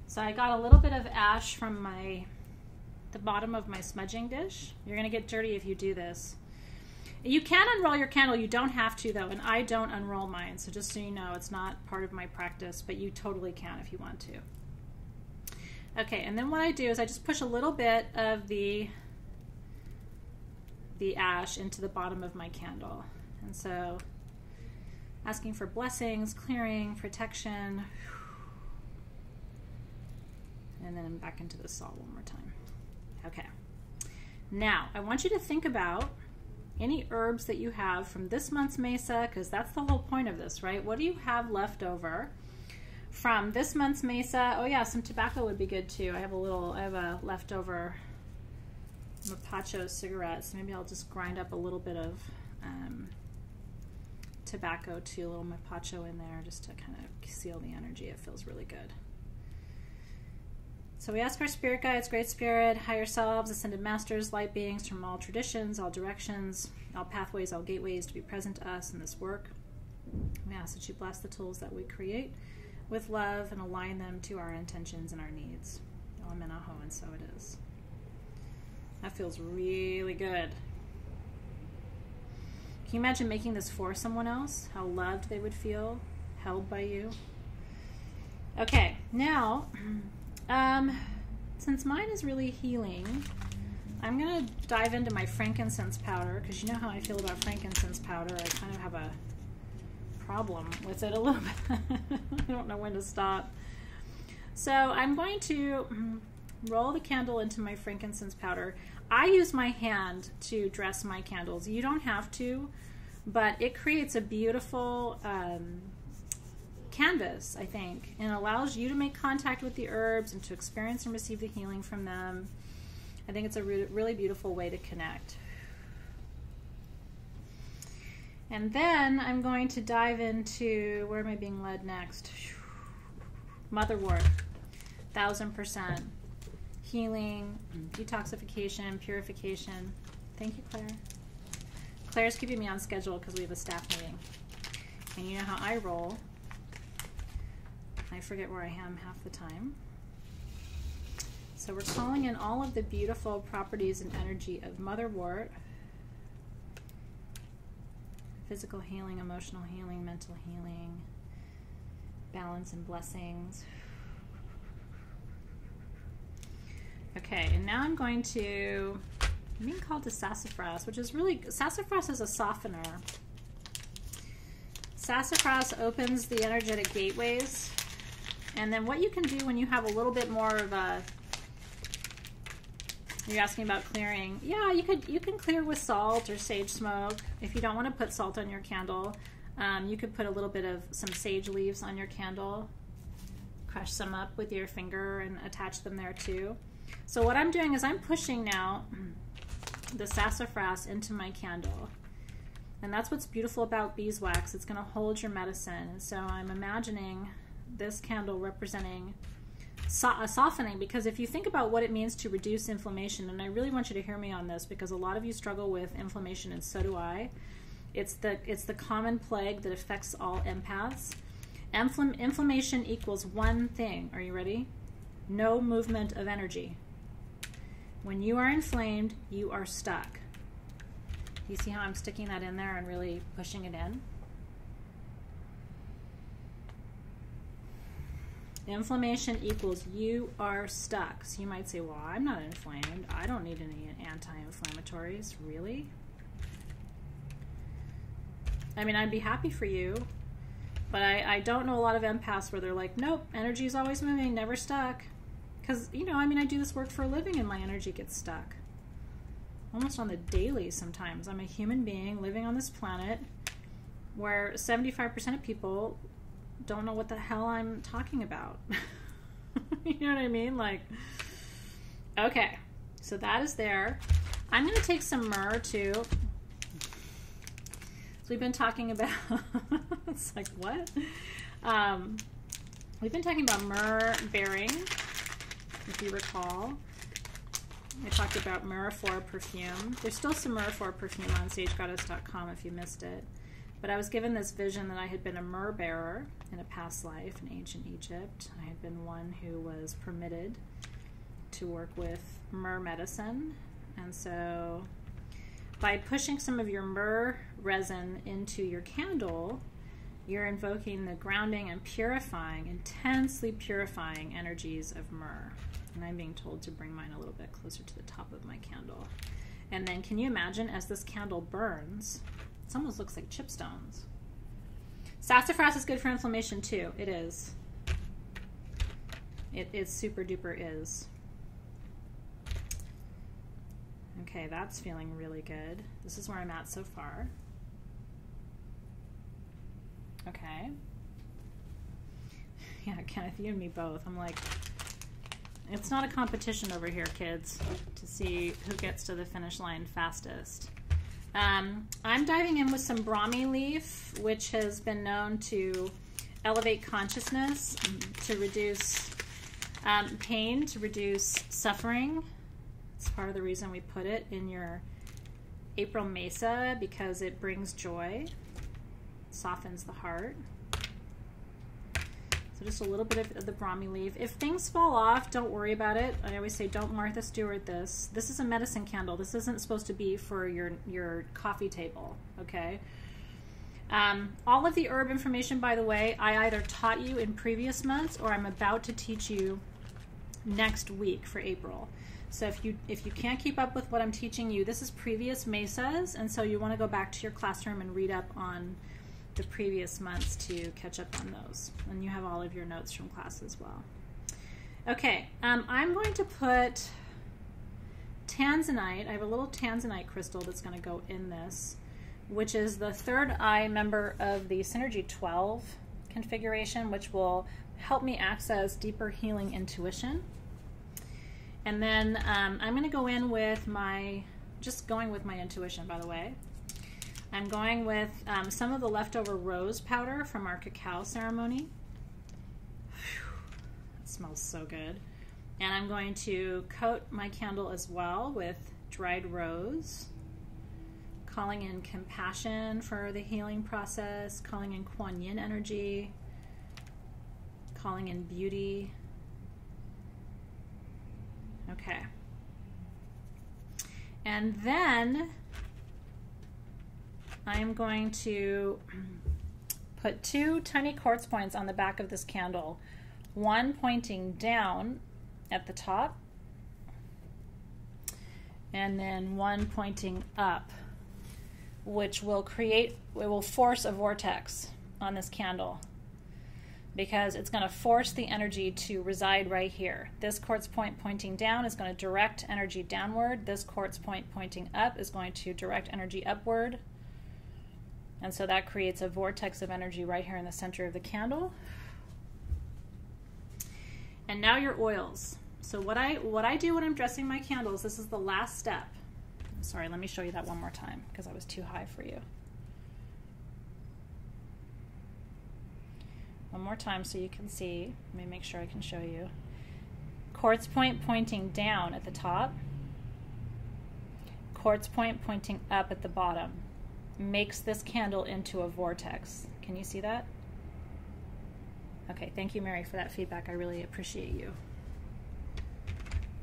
So I got a little bit of ash from the bottom of my smudging dish. You're going to get dirty if you do this. You can unroll your candle. You don't have to, though, and I don't unroll mine. So just so you know, it's not part of my practice, but you totally can if you want to. Okay, and then what I do is I just push a little bit of the ash into the bottom of my candle. And so asking for blessings, clearing, protection, and then back into the salt one more time. Okay. Now, I want you to think about any herbs that you have from this month's Mesa, because that's the whole point of this, right? What do you have left over from this month's Mesa? Oh yeah, some tobacco would be good too. I have a leftover Mapacho cigarette, so maybe I'll just grind up a little bit of tobacco too, a little Mapacho in there just to kind of seal the energy. It feels really good. So we ask our spirit guides, Great Spirit, higher selves, ascended masters, light beings from all traditions, all directions, all pathways, all gateways to be present to us in this work. We ask that you bless the tools that we create with love and align them to our intentions and our needs. Amen, aho, and so it is. That feels really good. Can you imagine making this for someone else? How loved they would feel, held by you? Okay, now, since mine is really healing, I'm going to dive into my frankincense powder, because you know how I feel about frankincense powder. I kind of have a problem with it a little bit. I don't know when to stop. So I'm going to roll the candle into my frankincense powder. I use my hand to dress my candles. You don't have to, but it creates a beautiful canvas, I think, and allows you to make contact with the herbs and to experience and receive the healing from them. I think it's a really beautiful way to connect. And then I'm going to dive into, where am I being led next? Motherwort, 1000%. Healing, detoxification, purification. Thank you, Claire. Claire's keeping me on schedule because we have a staff meeting. And you know how I roll. I forget where I am half the time. So we're calling in all of the beautiful properties and energy of Motherwort. Physical healing, emotional healing, mental healing, balance and blessings. Okay, and now I'm going to, I'm being called to sassafras, which is really, sassafras is a softener. Sassafras opens the energetic gateways. And then what you can do when you have a little bit more of a, you're asking about clearing. Yeah, you can clear with salt or sage smoke. If you don't want to put salt on your candle, you could put a little bit of some sage leaves on your candle. Crush some up with your finger and attach them there too. So what I'm doing is I'm pushing now the sassafras into my candle. And that's what's beautiful about beeswax. It's going to hold your medicine. And so I'm imagining this candle representing a softening, because if you think about what it means to reduce inflammation, and I really want you to hear me on this because a lot of you struggle with inflammation, and so do I. It's the common plague that affects all empaths. Inflammation equals one thing. Are you ready? No movement of energy. When you are inflamed, you are stuck. You see how I'm sticking that in there and really pushing it in? Inflammation equals you are stuck. So you might say, well, I'm not inflamed. I don't need any anti-inflammatories. Really? I mean, I'd be happy for you, but I don't know a lot of empaths where they're like, nope, energy is always moving, never stuck. Because, you know, I mean, I do this work for a living and my energy gets stuck. Almost on the daily sometimes. I'm a human being living on this planet where 75% of people don't know what the hell I'm talking about. You know what I mean? Like, okay, so that is there. I'm going to take some myrrh too. So we've been talking about, it's like, what? We've been talking about myrrh bearing, if you recall. I talked about Myrrh 4 perfume. There's still some Myrrh 4 perfume on sagegoddess.com if you missed it. But I was given this vision that I had been a myrrh bearer in a past life in ancient Egypt. I had been one who was permitted to work with myrrh medicine. And so by pushing some of your myrrh resin into your candle, you're invoking the grounding and purifying, intensely purifying energies of myrrh. And I'm being told to bring mine a little bit closer to the top of my candle. And then can you imagine as this candle burns, it almost looks like chipstones. Sassafras is good for inflammation too. It is. It super duper is. Okay, that's feeling really good. This is where I'm at so far. Okay. Yeah, Kenneth, you and me both. I'm like, it's not a competition over here, kids, to see who gets to the finish line fastest. I'm diving in with some Brahmi leaf, which has been known to elevate consciousness, to reduce pain, to reduce suffering. It's part of the reason we put it in your April Mesa, because it brings joy, softens the heart. So just a little bit of the Brahmi leaf. If things fall off, don't worry about it. I always say, don't Martha Stewart this. This is a medicine candle. This isn't supposed to be for your coffee table, okay? All of the herb information, by the way, I either taught you in previous months or I'm about to teach you next week for April. So if you can't keep up with what I'm teaching you, this is previous mesas, and so you want to go back to your classroom and read up on the previous months to catch up on those. And you have all of your notes from class as well. Okay, I'm going to put tanzanite. I have a little tanzanite crystal that's going to go in this, which is the third eye member of the Synergy 12 configuration, which will help me access deeper healing intuition. And then I'm going to go in with just going with my intuition, by the way. I'm going with some of the leftover rose powder from our cacao ceremony. It smells so good. And I'm going to coat my candle as well with dried rose, calling in compassion for the healing process, calling in Kuan Yin energy, calling in beauty. Okay. And then I'm going to put 2 tiny quartz points on the back of this candle, one pointing down at the top, and then one pointing up, which will force a vortex on this candle, because it's going to force the energy to reside right here. This quartz point pointing down is going to direct energy downward. This quartz point pointing up is going to direct energy upward. And so that creates a vortex of energy right here in the center of the candle. And now your oils. So what I do when I'm dressing my candles, this is the last step. Sorry, let me show you that one more time because I was too high for you. One more time so you can see. Let me make sure I can show you. Quartz point pointing down at the top. Quartz point pointing up at the bottom. Makes this candle into a vortex. Can you see that? Okay, thank you, Mary, for that feedback. I really appreciate you.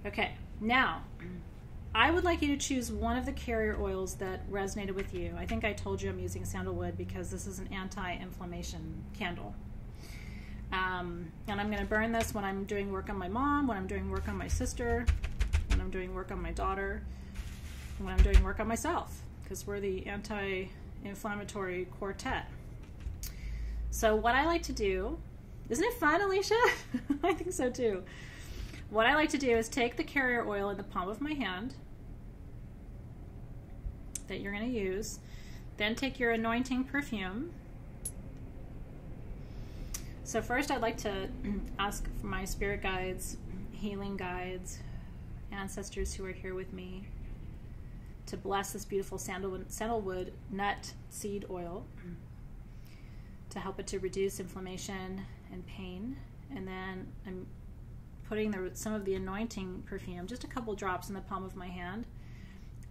Okay, now I would like you to choose one of the carrier oils that resonated with you. I think I told you I'm using sandalwood because this is an anti-inflammation candle. And I'm going to burn this when I'm doing work on my mom, when I'm doing work on my sister, when I'm doing work on my daughter, when I'm doing work on myself, because we're the anti-inflammatory quartet. So what I like to do, isn't it fun, Alicia? I think so too. What I like to do is take the carrier oil in the palm of my hand that you're going to use, then take your anointing perfume. So first I'd like to ask for my spirit guides, healing guides, ancestors who are here with me to bless this beautiful sandalwood nut seed oil to help it to reduce inflammation and pain. And then I'm putting some of the anointing perfume, just a couple drops in the palm of my hand,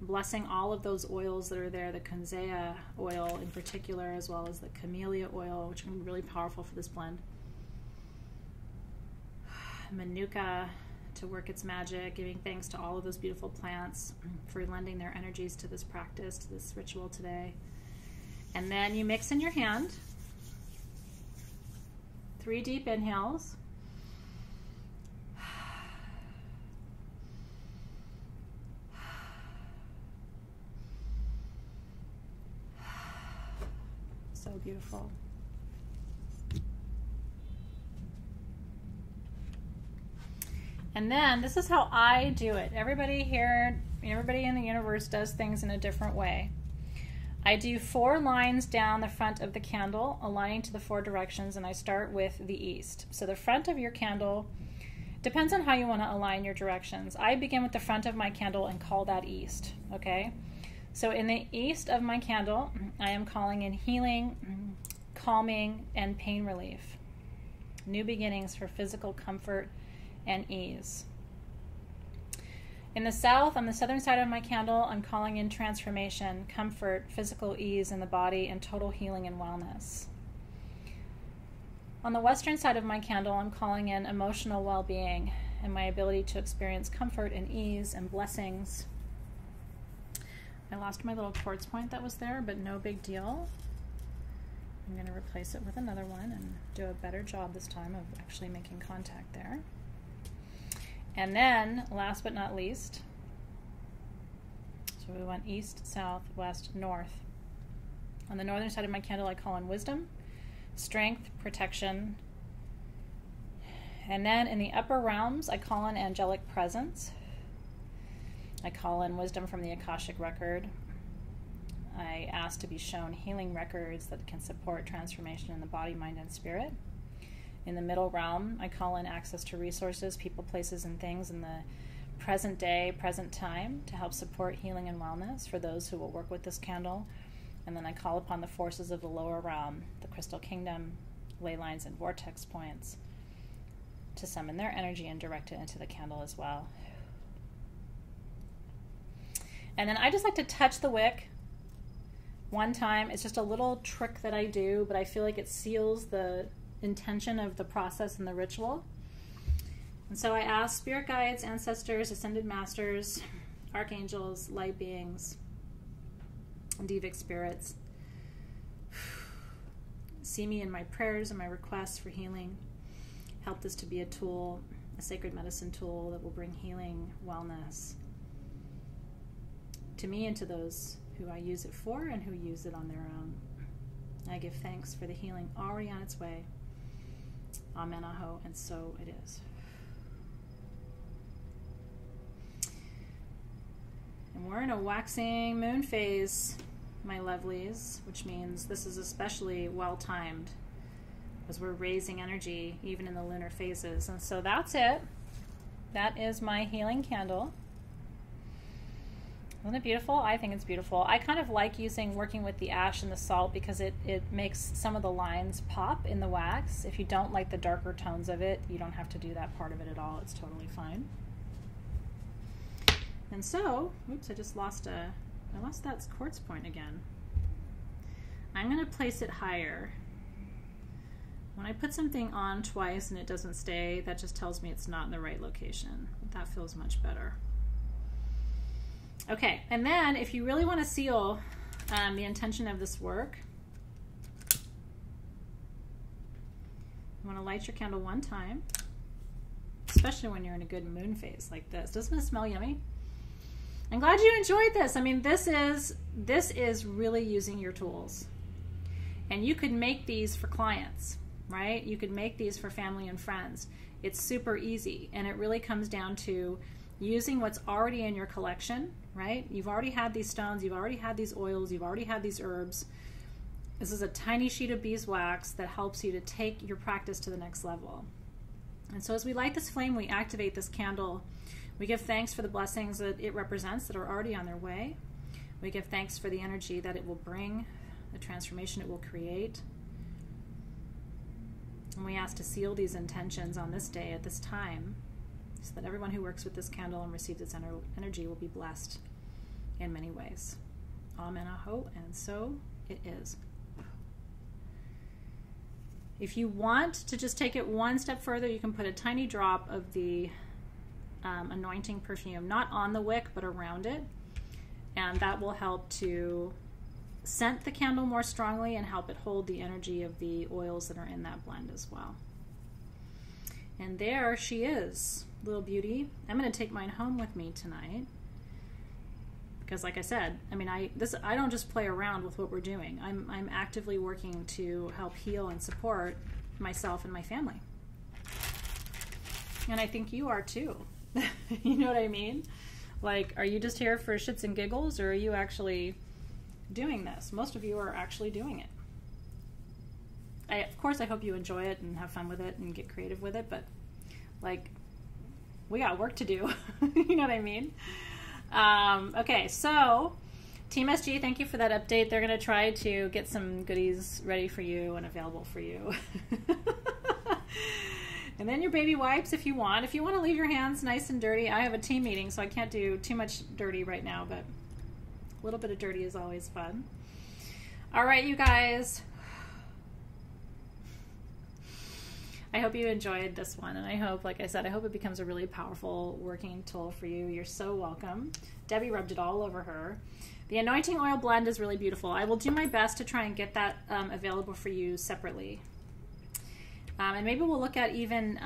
blessing all of those oils that are there, the Kunzea oil in particular, as well as the camellia oil, which can be really powerful for this blend. Manuka to work its magic, giving thanks to all of those beautiful plants for lending their energies to this practice, to this ritual today. And then you mix in your hand. 3 deep inhales. So beautiful. And then this is how I do it. Everybody here, everybody in the universe does things in a different way. I do 4 lines down the front of the candle, aligning to the 4 directions, and I start with the east. So the front of your candle depends on how you want to align your directions. I begin with the front of my candle and call that east, okay? So in the east of my candle, I am calling in healing, calming, and pain relief. New beginnings for physical comfort and ease. In the south, on the southern side of my candle, I'm calling in transformation, comfort, physical ease in the body, and total healing and wellness. On the western side of my candle, I'm calling in emotional well-being and my ability to experience comfort and ease and blessings. I lost my little quartz point that was there, but no big deal. I'm going to replace it with another one and do a better job this time of actually making contact there. And then, last but not least, so we went east, south, west, north. On the northern side of my candle, I call in wisdom, strength, protection. And then in the upper realms, I call in angelic presence. I call in wisdom from the Akashic record. I ask to be shown healing records that can support transformation in the body, mind, and spirit. In the middle realm, I call in access to resources, people, places, and things in the present day, present time to help support healing and wellness for those who will work with this candle. And then I call upon the forces of the lower realm, the crystal kingdom, ley lines, and vortex points to summon their energy and direct it into the candle as well. And then I just like to touch the wick one time. It's just a little trick that I do, but I feel like it seals the intention of the process and the ritual. And so I ask spirit guides, ancestors, ascended masters, archangels, light beings, and devic spirits, see me in my prayers and my requests for healing. Help this to be a tool, a sacred medicine tool that will bring healing, wellness to me and to those who I use it for and who use it on their own. I give thanks for the healing already on its way. Amen, aho, and so it is. And we're in a waxing moon phase, my lovelies, which means this is especially well-timed as we're raising energy even in the lunar phases. And so that's it. That is my healing candle. Isn't it beautiful? I think it's beautiful. I kind of like working with the ash and the salt because it makes some of the lines pop in the wax. If you don't like the darker tones of it, you don't have to do that part of it at all. It's totally fine. And so, oops, I lost that quartz point again. I'm going to place it higher. When I put something on twice and it doesn't stay, that just tells me it's not in the right location. That feels much better. Okay, and then if you really want to seal the intention of this work, You want to light your candle one time, especially when you're in a good moon phase like this. Doesn't it smell yummy? I'm glad you enjoyed this. I mean, this is really using your tools. And you could make these for clients, right? You could make these for family and friends. It's super easy, and it really comes down to using what's already in your collection, right? You've already had these stones, you've already had these oils, you've already had these herbs. This is a tiny sheet of beeswax that helps you to take your practice to the next level. And so as we light this flame, we activate this candle. We give thanks for the blessings that it represents that are already on their way. We give thanks for the energy that it will bring, the transformation it will create. And we ask to seal these intentions on this day at this time so that everyone who works with this candle and receives its energy will be blessed in many ways. Amen, aho, and so it is. If you want to just take it one step further, you can put a tiny drop of the anointing perfume, not on the wick, but around it. And that will help to scent the candle more strongly and help it hold the energy of the oils that are in that blend as well. And there she is, little beauty. I'm going to take mine home with me tonight because, like I said, I mean, I don't just play around with what we're doing. I'm actively working to help heal and support myself and my family. And I think you are too. You know what I mean? Like, are you just here for shits and giggles, or are you actually doing this? Most of you are actually doing it. Of course, I hope you enjoy it and have fun with it and get creative with it, but like, we got work to do. You know what I mean? Okay, so Team SG, thank you for that update. They're going to try to get some goodies ready for you and available for you. And then your baby wipes if you want. If you want to leave your hands nice and dirty, I have a team meeting, so I can't do too much dirty right now, but a little bit of dirty is always fun. All right, you guys. I hope you enjoyed this one, and I hope, like I said, I hope it becomes a really powerful working tool for you. You're so welcome. Debbie rubbed it all over her. The anointing oil blend is really beautiful. I will do my best to try and get that available for you separately. And maybe we'll look at even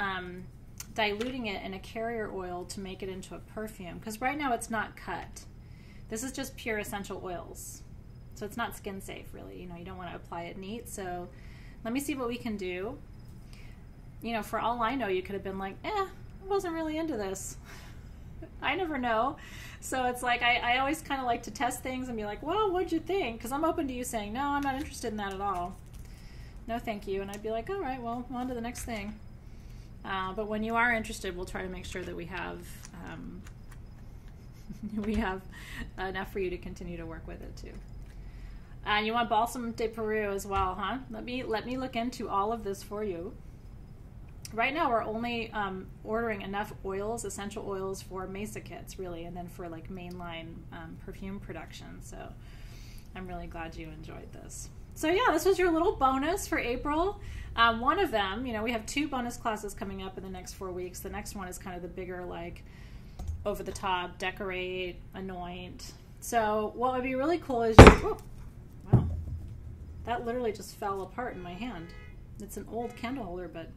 diluting it in a carrier oil to make it into a perfume, because right now it's not cut. This is just pure essential oils. So it's not skin safe, really. You know, you don't want to apply it neat. So let me see what we can do. You know, for all I know, you could have been like, I wasn't really into this. I never know. So it's like, I always kind of like to test things and be like, well, what'd you think? Because I'm open to you saying, no, I'm not interested in that at all. No, thank you. And I'd be like, all right, well, on to the next thing. But when you are interested, we'll try to make sure that we have enough for you to continue to work with it too. And you want balsam de Peru as well, huh? Let me look into all of this for you. Right now, we're only ordering enough oils, essential oils, for Mesa kits, really, and then for like mainline perfume production. So I'm really glad you enjoyed this. So yeah, this was your little bonus for April. One of them, you know, we have 2 bonus classes coming up in the next 4 weeks. The next one is kind of the bigger, like, over the top, decorate, anoint. So what would be really cool is, wow, that literally just fell apart in my hand. It's an old candle holder, but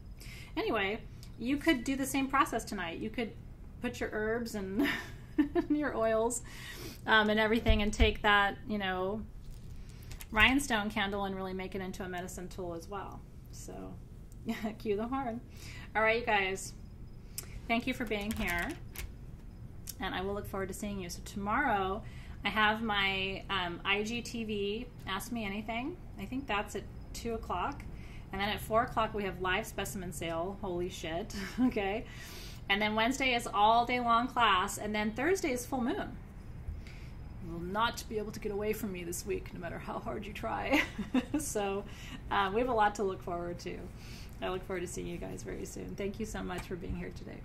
anyway, you could do the same process tonight. You could put your herbs and your oils and everything and take that, you know, rhinestone candle and really make it into a medicine tool as well. So cue the horn. All right, you guys, thank you for being here, and I will look forward to seeing you. So tomorrow I have my IGTV Ask Me Anything. I think that's at 2 o'clock. And then at 4 o'clock we have live specimen sale. Holy shit. Okay. And then Wednesday is all day long class. And then Thursday is full moon. You will not be able to get away from me this week, no matter how hard you try. So we have a lot to look forward to. I look forward to seeing you guys very soon. Thank you so much for being here today.